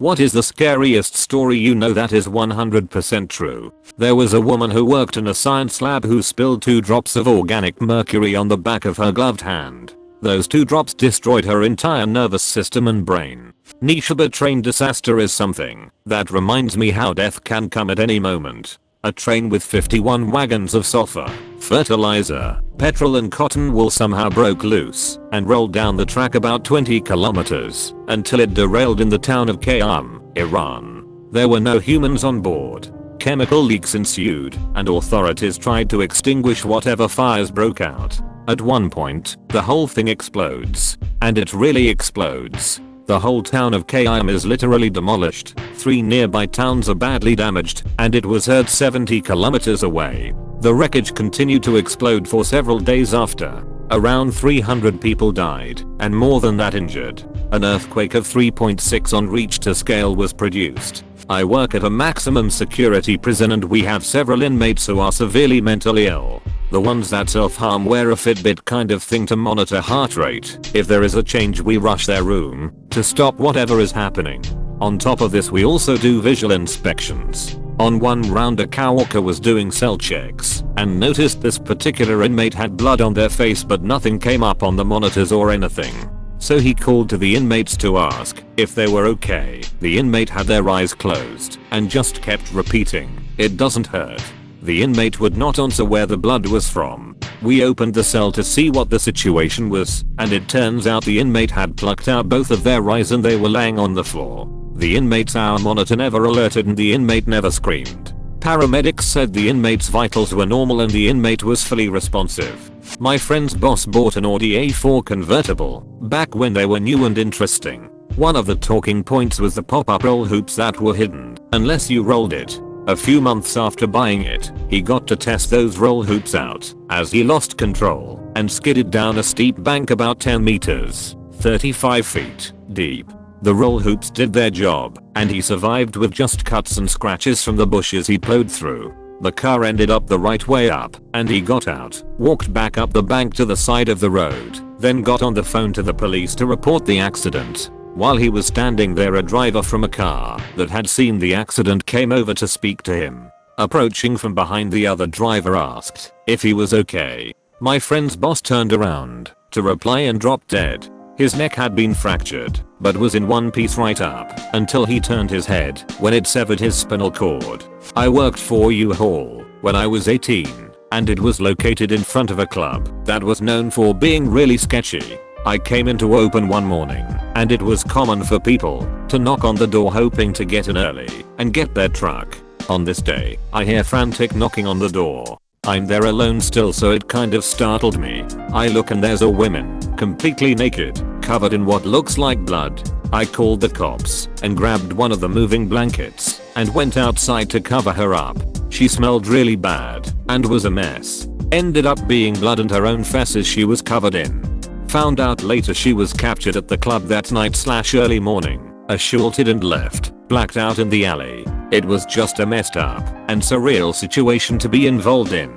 What is the scariest story you know that is 100% true? There was a woman who worked in a science lab who spilled 2 drops of organic mercury on the back of her gloved hand. Those 2 drops destroyed her entire nervous system and brain. Niche, but train disaster is something that reminds me how death can come at any moment. A train with 51 wagons of sulfur, fertilizer, petrol and cotton wool somehow broke loose and rolled down the track about 20 kilometers until it derailed in the town of Qom, Iran. There were no humans on board. Chemical leaks ensued and authorities tried to extinguish whatever fires broke out. At one point, the whole thing explodes. And it really explodes. The whole town of Qom is literally demolished, 3 nearby towns are badly damaged, and it was heard 70 kilometers away. The wreckage continued to explode for several days after. Around 300 people died, and more than that injured. An earthquake of 3.6 on Richter scale was produced. I work at a maximum security prison and we have several inmates who are severely mentally ill. The ones that self-harm wear a Fitbit kind of thing to monitor heart rate. If there is a change we rush their room to stop whatever is happening. On top of this we also do visual inspections. On one round a coworker was doing cell checks and noticed this particular inmate had blood on their face but nothing came up on the monitors or anything. So he called to the inmates to ask if they were okay. The inmate had their eyes closed and just kept repeating, "It doesn't hurt." The inmate would not answer where the blood was from. We opened the cell to see what the situation was, and it turns out the inmate had plucked out both of their eyes and they were laying on the floor. The inmate's hour monitor never alerted and the inmate never screamed. Paramedics said the inmate's vitals were normal and the inmate was fully responsive. My friend's boss bought an Audi A4 convertible back when they were new and interesting. One of the talking points was the pop-up roll hoops that were hidden unless you rolled it. A few months after buying it, he got to test those roll hoops out as he lost control and skidded down a steep bank about 10 meters, 35 feet deep. The roll hoops did their job and he survived with just cuts and scratches from the bushes he plowed through. The car ended up the right way up and he got out, walked back up the bank to the side of the road, then got on the phone to the police to report the accident. While he was standing there, a driver from a car that had seen the accident came over to speak to him. Approaching from behind, the other driver asked if he was okay. My friend's boss turned around to reply and dropped dead. His neck had been fractured, but was in one piece right up until he turned his head when it severed his spinal cord. I worked for U-Haul when I was 18, and it was located in front of a club that was known for being really sketchy. I came in to open one morning, and it was common for people to knock on the door hoping to get in early and get their truck. On this day, I hear frantic knocking on the door. I'm there alone still, so it kind of startled me. I look and there's a woman, completely naked, covered in what looks like blood. I called the cops and grabbed one of the moving blankets and went outside to cover her up. She smelled really bad and was a mess. Ended up being blood and her own feces she was covered in. Found out later she was captured at the club that night/early morning, assaulted and left, blacked out in the alley. It was just a messed up and surreal situation to be involved in.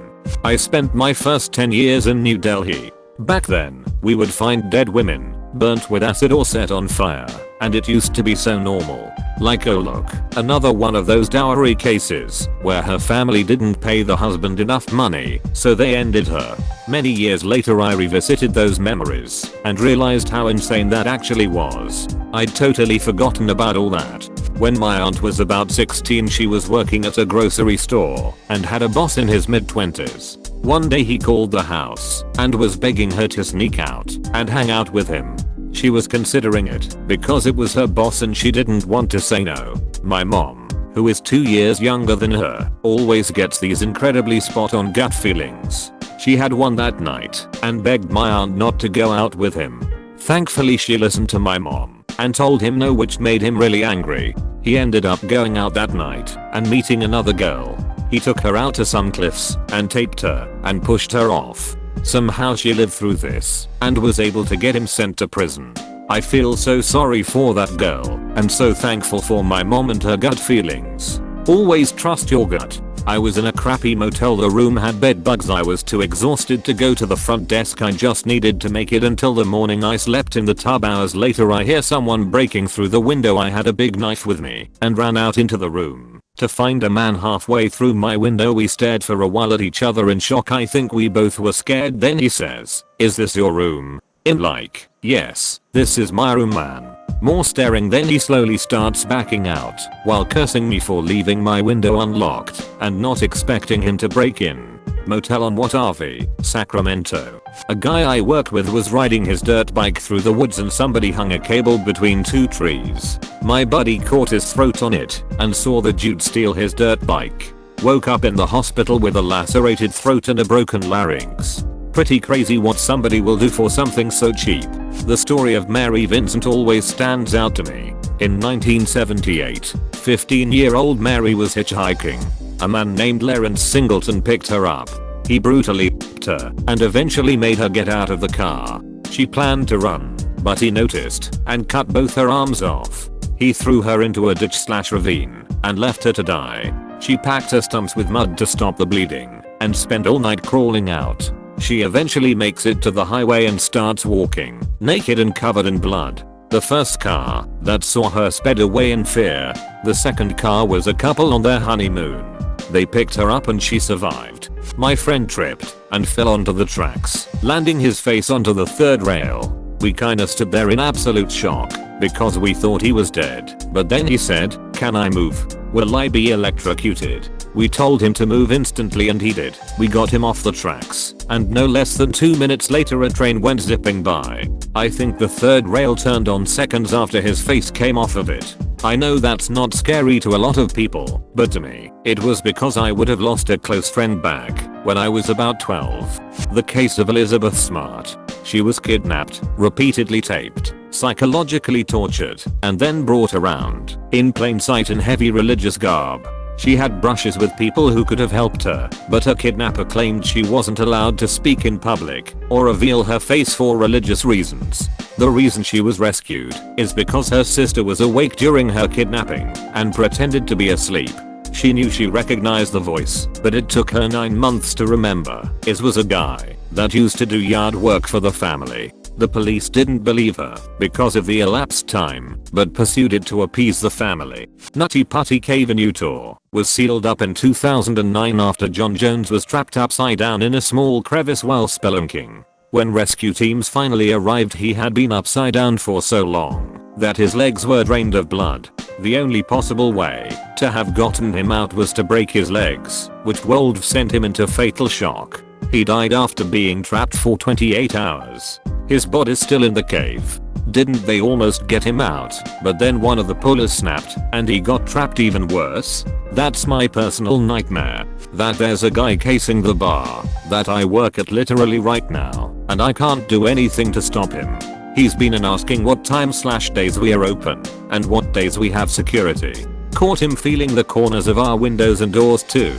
I spent my first 10 years in New Delhi. Back then, we would find dead women, burnt with acid or set on fire, and it used to be so normal. Like, oh look, another one of those dowry cases where her family didn't pay the husband enough money, so they ended her. Many years later I revisited those memories and realized how insane that actually was. I'd totally forgotten about all that. When my aunt was about 16, she was working at a grocery store and had a boss in his mid-20s. One day he called the house and was begging her to sneak out and hang out with him. She was considering it because it was her boss and she didn't want to say no. My mom, who is 2 years younger than her, always gets these incredibly spot-on gut feelings. She had one that night and begged my aunt not to go out with him. Thankfully she listened to my mom and told him no, which made him really angry. He ended up going out that night and meeting another girl. He took her out to some cliffs and taped her and pushed her off. Somehow she lived through this and was able to get him sent to prison. I feel so sorry for that girl and so thankful for my mom and her gut feelings. Always trust your gut. I was in a crappy motel, the room had bed bugs, I was too exhausted to go to the front desk, I just needed to make it until the morning. I slept in the tub. Hours later I hear someone breaking through the window. I had a big knife with me and ran out into the room to find a man halfway through my window. We stared for a while at each other in shock. I think we both were scared. Then he says, "Is this your room?" I'm like, "Yes, this is my room, man." More staring, then he slowly starts backing out while cursing me for leaving my window unlocked and not expecting him to break in. Motel on what RV? Sacramento. A guy I worked with was riding his dirt bike through the woods and somebody hung a cable between two trees. My buddy caught his throat on it and saw the dude steal his dirt bike. Woke up in the hospital with a lacerated throat and a broken larynx. Pretty crazy what somebody will do for something so cheap. The story of Mary Vincent always stands out to me. In 1978, 15-year-old Mary was hitchhiking. A man named Lawrence Singleton picked her up. He brutally raped her and eventually made her get out of the car. She planned to run, but he noticed and cut both her arms off. He threw her into a ditch/ravine and left her to die. She packed her stumps with mud to stop the bleeding and spent all night crawling out. She eventually makes it to the highway and starts walking, naked and covered in blood. The first car that saw her sped away in fear. The second car was a couple on their honeymoon. They picked her up and she survived. My friend tripped and fell onto the tracks, landing his face onto the third rail. We kinda stood there in absolute shock because we thought he was dead. But then he said, "Can I move? Will I be electrocuted?" We told him to move instantly and he did. We got him off the tracks, and no less than 2 minutes later a train went zipping by. I think the third rail turned on seconds after his face came off of it. I know that's not scary to a lot of people, but to me, it was because I would have lost a close friend back when I was about 12. The case of Elizabeth Smart. She was kidnapped, repeatedly taped, psychologically tortured, and then brought around in plain sight in heavy religious garb. She had brushes with people who could have helped her, but her kidnapper claimed she wasn't allowed to speak in public or reveal her face for religious reasons. The reason she was rescued is because her sister was awake during her kidnapping and pretended to be asleep. She knew she recognized the voice, but it took her 9 months to remember. It was a guy that used to do yard work for the family. The police didn't believe her because of the elapsed time, but pursued it to appease the family. Nutty Putty Cave in Utah was sealed up in 2009 after John Jones was trapped upside down in a small crevice while spelunking. When rescue teams finally arrived, he had been upside down for so long that his legs were drained of blood. The only possible way to have gotten him out was to break his legs, which would sent him into fatal shock. He died after being trapped for 28 hours. His body's still in the cave. Didn't they almost get him out, but then one of the pullers snapped and he got trapped even worse? That's my personal nightmare. That there's a guy casing the bar that I work at literally right now, and I can't do anything to stop him. He's been in asking what time/days we are open and what days we have security. Caught him feeling the corners of our windows and doors too.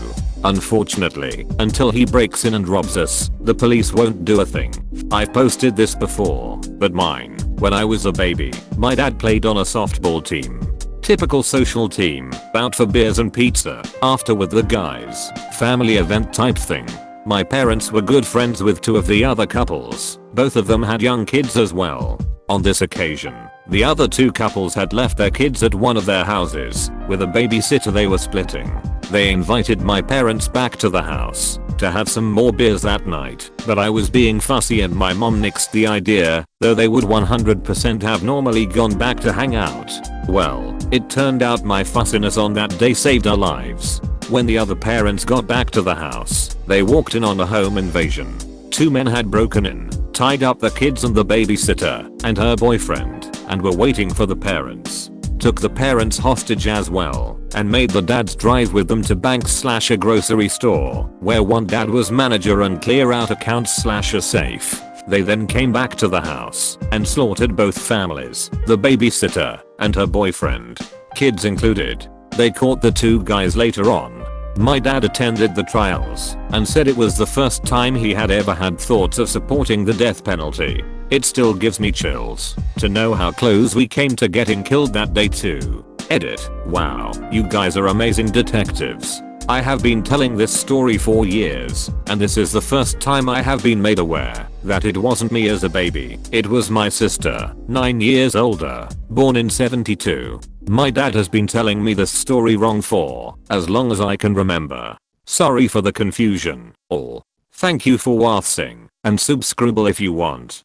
Unfortunately, until he breaks in and robs us, the police won't do a thing. I've posted this before, but mine. When I was a baby, my dad played on a softball team. Typical social team, out for beers and pizza, after with the guys, family event type thing. My parents were good friends with two of the other couples. Both of them had young kids as well. On this occasion, the other two couples had left their kids at one of their houses with a babysitter they were splitting. They invited my parents back to the house to have some more beers that night, but I was being fussy and my mom nixed the idea, though they would 100% have normally gone back to hang out. Well, it turned out my fussiness on that day saved our lives. When the other parents got back to the house, they walked in on a home invasion. Two men had broken in, tied up the kids and the babysitter and her boyfriend, and were waiting for the parents. Took the parents hostage as well, and made the dads drive with them to banks/a grocery store, where one dad was manager, and clear out accounts/a safe. They then came back to the house and slaughtered both families, the babysitter and her boyfriend, kids included. They caught the two guys later on. My dad attended the trials and said it was the first time he had ever had thoughts of supporting the death penalty. It still gives me chills to know how close we came to getting killed that day too. Edit. Wow, you guys are amazing detectives. I have been telling this story for years, and this is the first time I have been made aware that it wasn't me as a baby. It was my sister, 9 years older, born in 72. My dad has been telling me this story wrong for as long as I can remember. Sorry for the confusion, all. Thank you for watching, and subscribe if you want.